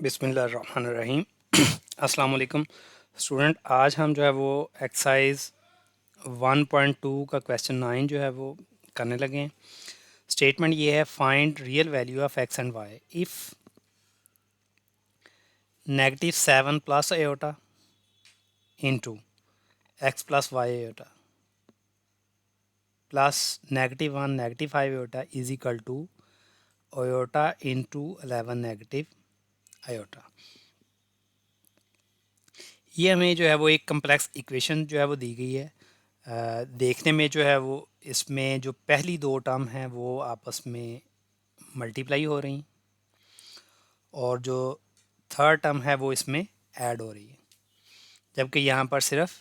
बिस्मिल्लाहिर्रहमानिर्रहीम। अस्सलाम वालेकुम स्टूडेंट। आज हम जो है वो एक्सरसाइज 1.2 का क्वेश्चन 9 जो है वो करने लगे हैं। स्टेटमेंट ये है, find real value of X and Y if -7 plus iota into X plus Y iota plus -1 -5 iota is equal to iota into 11 negative iota. ये हमें जो है वो एक कम्प्लेक्स इक्वेशन जो है वो दी गई है। देखने में जो है वो इसमें जो पहली दो टर्म हैं वो आपस में मल्टीप्लाई हो रही और जो थर्ड टर्म है वो इसमें ऐड हो रही है, जबकि यहाँ पर सिर्फ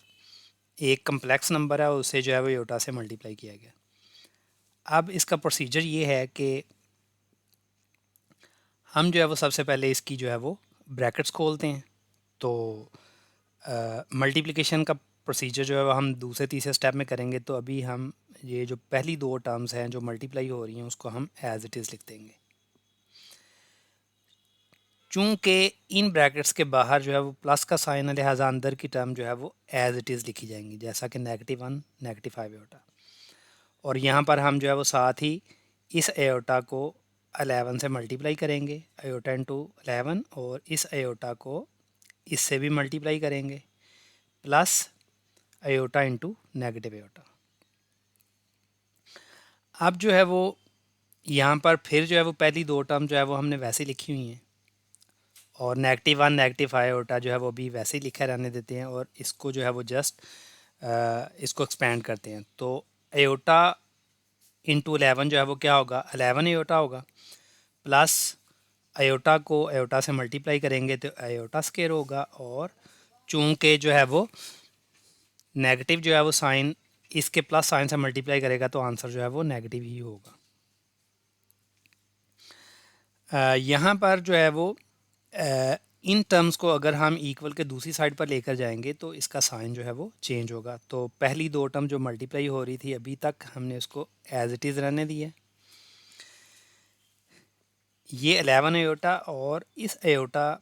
एक कम्प्लेक्स नंबर है और उसे जो है वो योटा से मल्टीप्लाई किया गया। अब इसका प्रोसीजर ये है कि हम जो है वो सबसे पहले इसकी जो है वो ब्रैकेट्स खोलते हैं। तो मल्टीप्लिकेशन का प्रोसीजर जो है वो हम दूसरे तीसरे स्टेप में करेंगे। तो अभी हम ये जो पहली दो टर्म्स हैं जो मल्टीप्लाई हो रही हैं उसको हम एज इट इज़ लिख देंगे। चूँकि इन ब्रैकेट्स के बाहर जो है वो प्लस का साइन है, लिहाजा अंदर की टर्म जो है वो एज इट इज़ लिखी जाएंगी, जैसा कि -1 -5 एयोटा। और यहाँ पर हम जो है वो साथ ही इस एयोटा को 11 से मल्टीप्लाई करेंगे, एयोटा इंटू 11, और इस एयोटा को इससे भी मल्टीप्लाई करेंगे plus iota into negative aorta. अब जो है वो यहाँ पर फिर जो है वो पहली दो टर्म जो है वो हमने वैसे लिखी हुई हैं और -1 -5 एयोटा जो है वो भी वैसे ही लिखा रहने देते हैं और इसको जो है वो जस्ट इसको एक्सपेंड करते हैं। तो एयोटा इंटू 11 जो है वो क्या होगा, 11 एयोटा होगा, प्लस एयोटा को एयोटा से मल्टीप्लाई करेंगे तो एयोटा स्क्वायर होगा, और चूंकि जो है वो नेगेटिव जो है वो साइन इसके प्लस साइन से मल्टीप्लाई करेगा तो आंसर जो है वो नेगेटिव ही होगा। यहाँ पर जो है वो इन टर्म्स को अगर हम इक्वल के दूसरी साइड पर लेकर जाएंगे तो इसका साइन जो है वो चेंज होगा। तो पहली दो टर्म जो मल्टीप्लाई हो रही थी अभी तक हमने उसको एज इट इज़ रहने दिया। ये 11 एयोटा और इस एयोटा,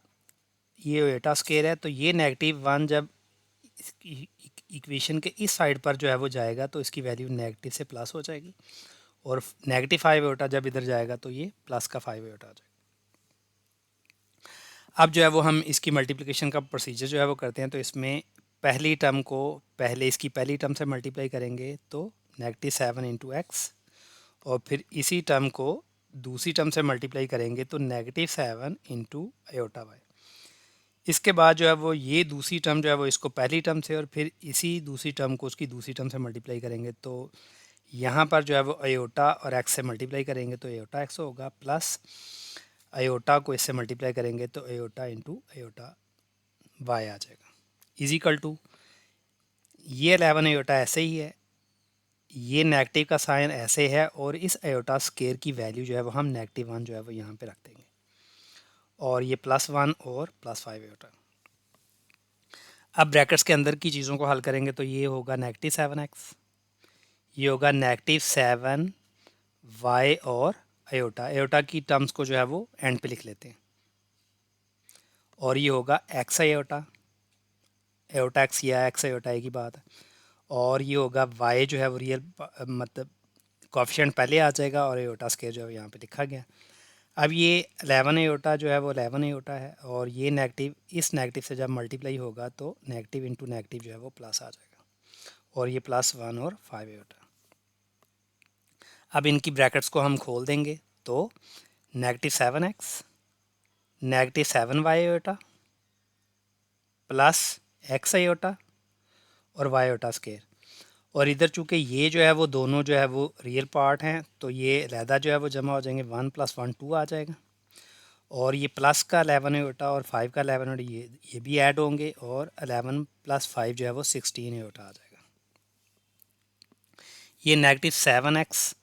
ये एयोटा स्क्वायर है, तो ये -1 जब इक्वेशन के इस साइड पर जो है वो जाएगा तो इसकी वैल्यू नेगेटिव से प्लस हो जाएगी, और -5 एयोटा जब इधर जाएगा तो ये प्लस का 5 एयोटा आ जाएगा। अब जो है वो हम इसकी मल्टीप्लिकेशन का प्रोसीजर जो है वो करते हैं। तो इसमें पहली टर्म को पहले इसकी पहली टर्म से मल्टीप्लाई करेंगे तो -7 इंटू एक्स, और फिर इसी टर्म को दूसरी टर्म से मल्टीप्लाई करेंगे तो -7 इंटू एयोटा वाई। इसके बाद जो है वो ये दूसरी टर्म जो है वो इसको पहली टर्म से और फिर इसी दूसरी टर्म को उसकी दूसरी टर्म से मल्टीप्लाई करेंगे तो यहाँ पर जो है वो एयोटा और एक्स से मल्टीप्लाई करेंगे तो एयोटा एक्स होगा, प्लस एयोटा को इससे मल्टीप्लाई करेंगे तो एयोटा इंटू एयोटा वाई आ जाएगा, इजिकल टू ये 11 एयोटा ऐसे ही है, ये नेगेटिव का साइन ऐसे है, और इस एयोटा स्केयर की वैल्यू जो है वो हम -1 जो है वो यहाँ पे रख देंगे, और ये +1 और +5 एयोटा। अब ब्रैकेट्स के अंदर की चीज़ों को हल करेंगे तो ये होगा -7x, ये होगा -7 वाई, और एयोटा एयोटा की टर्म्स को जो है वो एंड पे लिख लेते हैं, और ये होगा एक्स एयोटा, एयोटा एक्स या एक्स एयोटा एक ही बात है, और ये होगा वाई जो है वो रियल मतलब कोफिशिएंट पहले आ जाएगा और एयोटा स्केयर जो है यहाँ पे लिखा गया। अब ये 11 एयोटा जो है वो 11 एयोटा है, और ये नेगेटिव इस नेगेटिव से जब मल्टीप्लाई होगा तो नेगेटिव इंटू नेगेटिव जो है वो प्लस आ जाएगा, और ये +1 और 5 एयोटा। अब इनकी ब्रैकेट्स को हम खोल देंगे तो -7x -7 Y iota plus X iota और वाई एयोटा स्केयर, और इधर चूँकि ये जो है वो दोनों जो है वो रियल पार्ट हैं तो ये अलहदा जो है वो जमा हो जाएंगे, 1 + 1 2 आ जाएगा, और ये प्लस का 11 एयोटा और 5 का 11 एयोटा ये भी ऐड होंगे, और 11 + 5 जो है वो 16 एयोटा आ जाएगा। ये -7x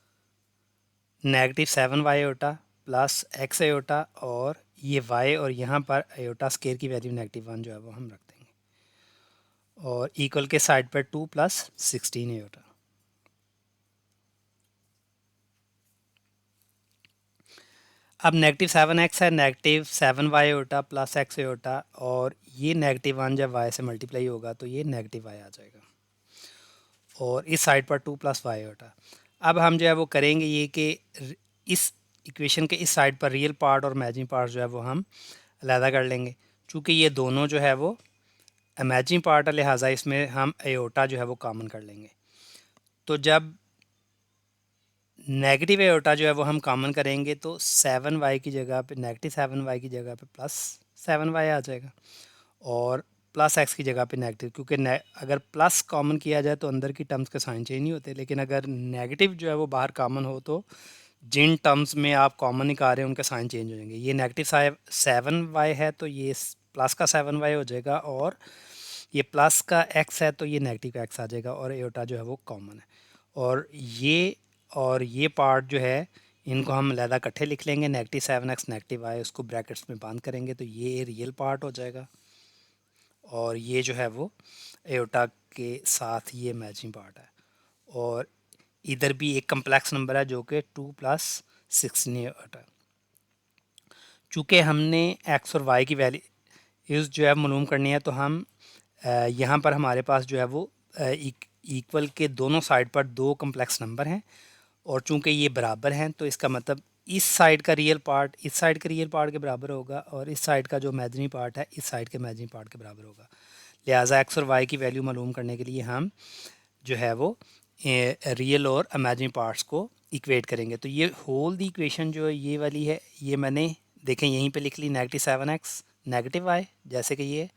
-7 Y iota plus X iota, और ये वाई और यहाँ पर एयोटा स्केयर की वैल्यू -1 जो है वो हम रख देंगे, और इक्वल के साइड पर 2 + 16 एयोटा। अब नेगेटिव 7x है, नेगेटिव 7y होता प्लस x होता, और ये नेगेटिव 1 जब y से मल्टीप्लाई होगा तो ये नेगेटिव y आ जाएगा, और इस साइड पर 2 प्लस वाई होता। अब हम जो है वो करेंगे ये कि इस इक्वेशन के इस साइड पर रियल पार्ट और इमेजिन पार्ट जो है वो हम अलहदा कर लेंगे, चूँकि ये दोनों जो है वो इमेजिन पार्ट है, लिहाजा इसमें हम एयोटा जो है वो कॉमन कर लेंगे। तो जब नेगेटिव एयोटा जो है वो हम कॉमन करेंगे तो 7y की जगह पे नेगेटिव 7y की जगह पे प्लस 7y आ जाएगा, और प्लस एक्स की जगह पे नेगेटिव, क्योंकि अगर प्लस कॉमन किया जाए तो अंदर की टर्म्स के साइन चेंज नहीं होते, लेकिन अगर नेगेटिव जो है वो बाहर कॉमन हो तो जिन टर्म्स में आप कॉमन निकाल रहे हैं उनके साइन चेंज हो जाएंगे। ये नेगेटिव 7y है तो ये प्लस का 7y हो जाएगा, और ये प्लस का x है तो ये नेगेटिव x आ जाएगा, और एयोटा जो है वो कॉमन है। और ये पार्ट जो है इनको हम अलहदा इकट्ठे लिख लेंगे, नेगेटिव 7x नेगेटिव y, उसको ब्रैकेट्स में बंद करेंगे तो ये रियल पार्ट हो जाएगा, और ये जो है वो एयोटा के साथ ये मैचिंग पार्ट है। और इधर भी एक कम्प्लेक्स नंबर है जो कि 2 प्लस 16 एयोटा। चूँकि हमने एक्स और वाई की वैल्यूज़ जो है मालूम करनी है, तो हम यहाँ पर हमारे पास जो है वो इक्वल के दोनों साइड पर दो कम्प्लेक्स नंबर हैं, और चूँकि ये बराबर हैं तो इसका मतलब इस साइड का रियल पार्ट इस साइड के रियल पार्ट के बराबर होगा, और इस साइड का जो इमेजिनरी पार्ट है इस साइड के इमेजिनरी पार्ट के बराबर होगा। लिहाजा एक्स और वाई की वैल्यू मालूम करने के लिए हम जो है वो रियल और इमेजिनरी पार्ट्स को इक्वेट करेंगे। तो ये होल दी इक्वेशन जो ये वाली है, ये मैंने देखें यहीं पे लिख ली, नेगेटिव 7x नेगेटिव वाई, जैसे कि ये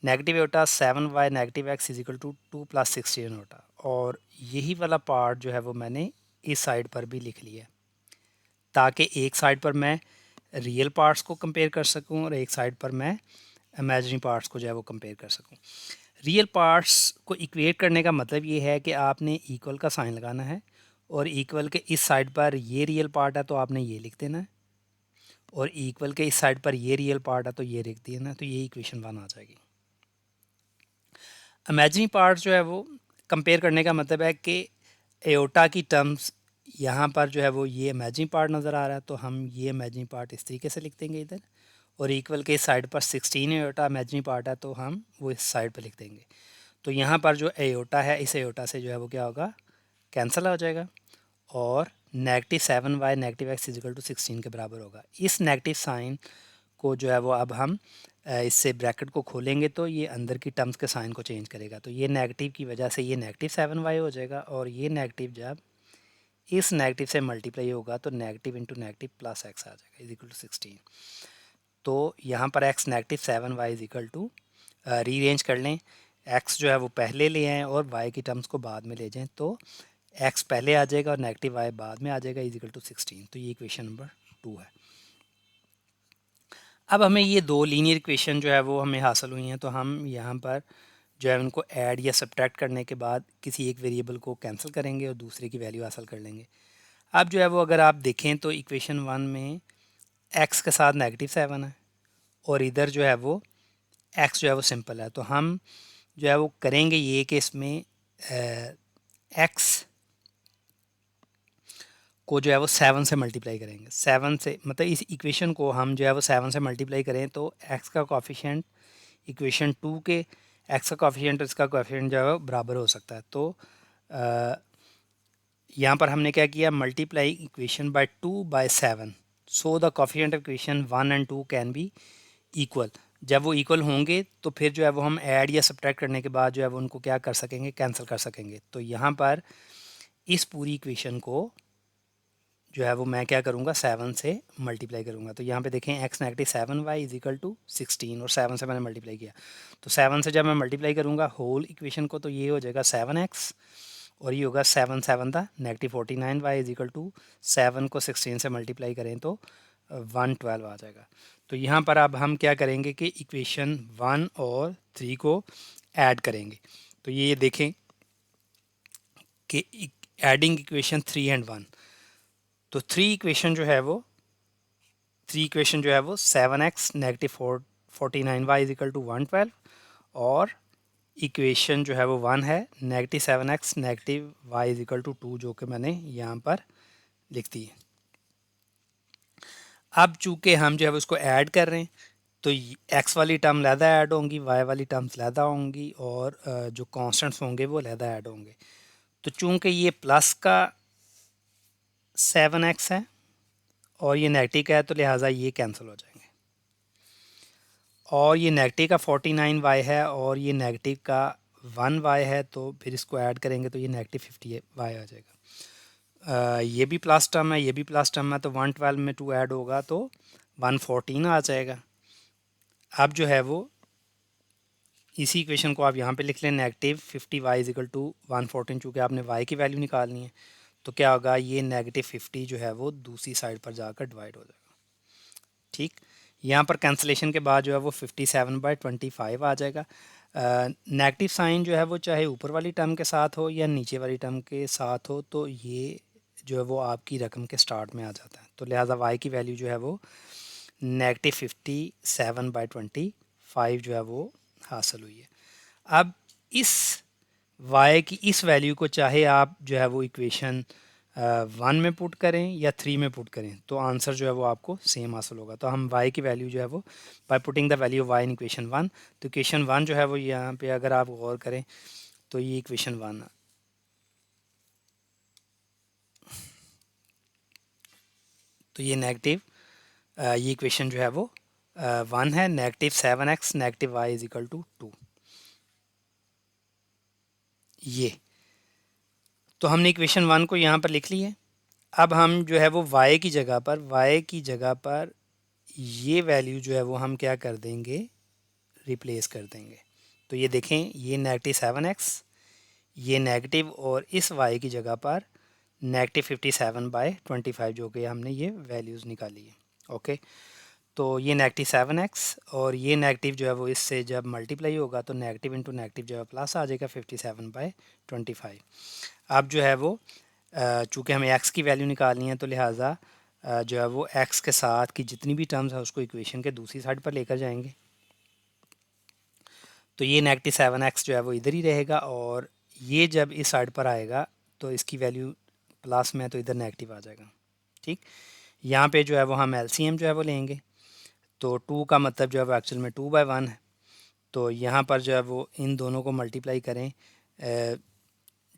नेगेटिव होता 7y negative X is equal to 2 plus 16 होता, और यही वाला पार्ट जो है वो मैंने इस साइड पर भी लिख लिया, ताकि एक साइड पर मैं रियल पार्ट्स को कंपेयर कर सकूं और एक साइड पर मैं इमेजिनरी पार्ट्स को जो है वो कंपेयर कर सकूं। रियल पार्ट्स को इक्वेट करने का मतलब ये है कि आपने इक्वल का साइन लगाना है, और इक्वल के इस साइड पर ये रियल पार्ट है तो आपने ये लिख देना है, और इक्वल के इस साइड पर ये रियल पार्ट है तो ये लिख देना है, तो ये इक्वेशन 1 आ जाएगी। इमेजिनरी पार्ट जो है वो कंपेयर करने का मतलब है कि एयोटा की टर्म्स यहाँ पर जो है वो ये इमेजिनरी पार्ट नज़र आ रहा है, तो हम ये इमेजिनरी पार्ट इस तरीके से लिख देंगे इधर, और इक्वल के इस साइड पर 16 एयोटा इमेजिनरी पार्ट है तो हम वो इस साइड पर लिख देंगे। तो यहाँ पर जो एयोटा है इस एयोटा से जो है वो क्या होगा, कैंसिल हो जाएगा, और negative 7y negative X is equal to 16 के बराबर होगा। इस नेगेटिव साइन को जो है वो अब हम इससे ब्रैकेट को खोलेंगे तो ये अंदर की टर्म्स के साइन को चेंज करेगा, तो ये नेगेटिव की वजह से ये नेगेटिव 7y हो जाएगा, और ये नेगेटिव जब इस नेगेटिव से मल्टीप्लाई होगा तो negative into negative plus X आ जाएगा इज इक्वल टू 16। तो यहाँ पर X negative 7y is equal to rearrange कर लें, एक्स जो है वो पहले ले आएँ और वाई की टर्म्स को बाद में ले जाएँ, तो एक्स पहले आ जाएगा और नेगेटिव वाई बाद में आ जाएगा इज इक्वल टू 16। तो ये इक्वेशन नंबर 2 है। अब हमें ये दो लीनियर इक्वेशन जो है वो हमें हासिल हुई हैं, तो हम यहाँ पर जो है उनको ऐड या सब्ट्रैक्ट करने के बाद किसी एक वेरिएबल को कैंसिल करेंगे और दूसरे की वैल्यू हासिल कर लेंगे। अब जो है वो अगर आप देखें तो इक्वेशन 1 में एक्स के साथ नेगेटिव 7 है, और इधर जो है वो एक्स जो है वो सिंपल है, तो हम जो है वो करेंगे ये कि इसमें एक्स को जो है वो 7 से मल्टीप्लाई करेंगे। 7 से मतलब इस इक्वेशन को हम जो है वो 7 से मल्टीप्लाई करें तो एक्स का कोफिशिएंट इक्वेशन 2 के एक्स का कोफिशिएंट और इसका कोफिशिएंट जो है वो बराबर हो सकता है। तो यहाँ पर हमने क्या किया, multiply equation by 2 by 7, so the coefficient of equation 1 and 2 can be equal. जब वो इक्वल होंगे तो फिर जो है वो हम ऐड या सब्ट्रैक्ट करने के बाद जो है वो उनको क्या कर सकेंगे, कैंसिल कर सकेंगे। तो यहाँ पर इस पूरी इक्वेशन को जो है वो मैं क्या करूँगा, 7 से मल्टीप्लाई करूँगा। तो यहाँ पे देखें X negative 7y is equal to 16, और 7 से मैंने मल्टीप्लाई किया, तो 7 से जब मैं मल्टीप्लाई करूँगा होल इक्वेशन को तो ये हो जाएगा 7x, और ये होगा 7 7 था negative 49y is equal to 7 को 16 से मल्टीप्लाई करें तो 112 आ जाएगा। तो यहाँ पर अब हम क्या करेंगे कि इक्वेशन 1 और 3 को ऐड करेंगे। तो ये देखें कि एडिंग इक्वेशन 3 एंड 1, तो 3 इक्वेशन जो है वो 7x negative 49y is equal to 112, और इक्वेशन जो है वो 1 है negative 7x negative y is equal to 2, जो कि मैंने यहाँ पर लिख दी है। अब चूँकि हम जो है उसको ऐड कर रहे हैं तो एक्स वाली टर्म लहदा ऐड होंगी, वाई वाली टर्म्स लहदा होंगी और जो कॉन्स्टेंट्स होंगे वो लहदा ऐड होंगे। तो चूँकि ये प्लस का 7x है और ये नेगेटिव का है तो लिहाजा ये कैंसिल हो जाएंगे, और ये नेगेटिव का 49y है और ये नेगेटिव का 1y है, तो फिर इसको ऐड करेंगे तो ये नेगेटिव 50y आ जाएगा। ये भी प्लस टर्म है, ये भी प्लस टर्म है, तो 112 में 2 ऐड होगा तो 114 आ जाएगा। अब जो है वो इसी इक्वेशन को आप यहाँ पे लिख लें, negative 50y is equal to 114, चूँकि आपने y की वैल्यू निकालनी है तो क्या होगा, ये नेगेटिव 50 जो है वो दूसरी साइड पर जाकर डिवाइड हो जाएगा। ठीक, यहाँ पर कैंसिलेशन के बाद जो है वो 57/25 आ जाएगा। नेगेटिव साइन जो है वो चाहे ऊपर वाली टर्म के साथ हो या नीचे वाली टर्म के साथ हो, तो ये जो है वो आपकी रकम के स्टार्ट में आ जाता है, तो लिहाजा y की वैल्यू जो है वो नेगेटिव 57/25 जो है वो हासिल हुई है। अब इस y की इस वैल्यू को चाहे आप जो है वो इक्वेशन 1 में पुट करें या 3 में पुट करें तो आंसर जो है वो आपको सेम हासिल होगा। तो हम y की वैल्यू जो है वो by putting the value of y in equation 1, तो इक्वेशन 1 जो है वो यहाँ पे अगर आप गौर करें तो ये इक्वेशन 1, तो ये नेगेटिव ये इक्वेशन जो है वो 1 है, negative 7x negative y is equal to 2। ये तो हमने इक्वेशन 1 को यहाँ पर लिख ली है। अब हम जो है वो y की जगह पर ये वैल्यू जो है वो हम क्या कर देंगे, रिप्लेस कर देंगे। तो ये देखें, ये नेगेटिव 7x, ये नेगेटिव, और इस y की जगह पर नेगेटिव 57/25 जो कि हमने ये वैल्यूज़ निकाली है। ओके, तो ये नेगेटिव 7x और ये नेगेटिव जो है वो इससे जब मल्टीप्लाई होगा तो नेगेटिव इंटू नेगेटिव जो है प्लस आ जाएगा 57/25। अब जो है वो चूँकि हमें x की वैल्यू निकालनी है तो लिहाजा जो है वो x के साथ की जितनी भी टर्म्स है उसको इक्वेशन के दूसरी साइड पर लेकर जाएंगे। तो ये नेगेटिव 7x जो है वो इधर ही रहेगा और ये जब इस साइड पर आएगा तो इसकी वैल्यू प्लस में है तो इधर नेगेटिव आ जाएगा। ठीक, यहाँ पे जो है वो हम एलसीएम जो है वो लेंगे, तो 2 का मतलब जो है वो एक्चुअल में 2/1 है, तो यहाँ पर जो है वो इन दोनों को मल्टीप्लाई करें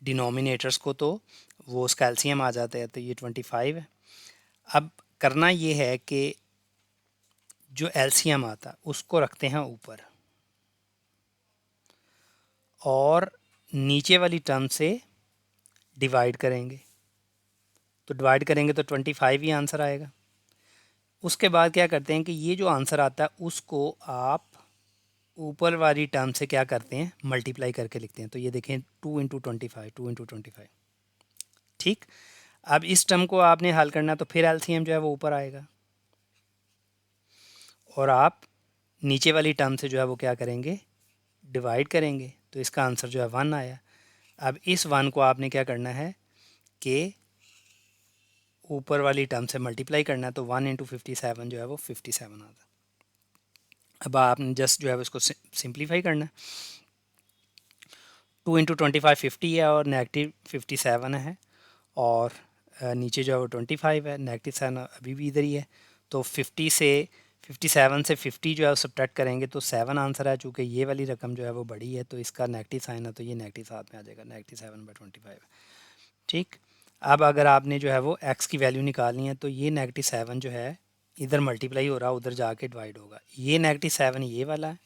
डिनोमिनेटर्स को तो वो उसका एलसीएम आ जाता है, तो ये 25 है। अब करना ये है कि जो एलसीएम आता उसको रखते हैं ऊपर और नीचे वाली टर्म से डिवाइड करेंगे, तो डिवाइड करेंगे तो 25 ही आंसर आएगा। उसके बाद क्या करते हैं कि ये जो आंसर आता है उसको आप ऊपर वाली टर्म से क्या करते हैं, मल्टीप्लाई करके लिखते हैं। तो ये देखें 2 × 25 ठीक। अब इस टर्म को आपने हल करना तो फिर एलसीएम जो है वो ऊपर आएगा और आप नीचे वाली टर्म से जो है वो क्या करेंगे, डिवाइड करेंगे, तो इसका आंसर जो है 1 आया। अब इस 1 को आपने क्या करना है कि ऊपर वाली टर्म से मल्टीप्लाई करना है, तो 1 × 57 जो है वो 57 आता है। अब आपने जस्ट जो है उसको सिंप्लीफाई करना है, 2 × 25 50 है और नेगेटिव 57 है और नीचे जो है वो 25 है, नेगेटिव साइन अभी भी इधर ही है, तो 57 से 50 जो है सब्ट्रैक्ट करेंगे तो 7 आंसर है। चूँकि ये वाली रकम जो है वो बड़ी है तो इसका नेगेटिव साइन है तो ये नेगेटिव साथ में आ जाएगा, नेगेटिव 7/25। ठीक, अब अगर आपने जो है वो x की वैल्यू निकालनी है तो ये नेगेटिव 7 जो है इधर मल्टीप्लाई हो रहा है, उधर जाके डिवाइड होगा। ये नेगेटिव 7 ये वाला है,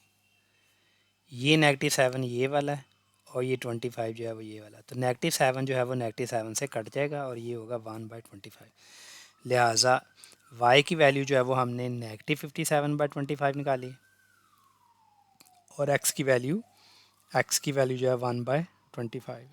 ये नेगेटिव 7 ये वाला है और ये 25 जो है वो ये वाला, तो नेगेटिव 7 जो है वो नेगेटिव 7 से कट जाएगा और ये होगा 1/25। लिहाजा y की वैल्यू जो है वो हमने नेगेटिव 57/25 निकाली और x की वैल्यू जो है 1/25।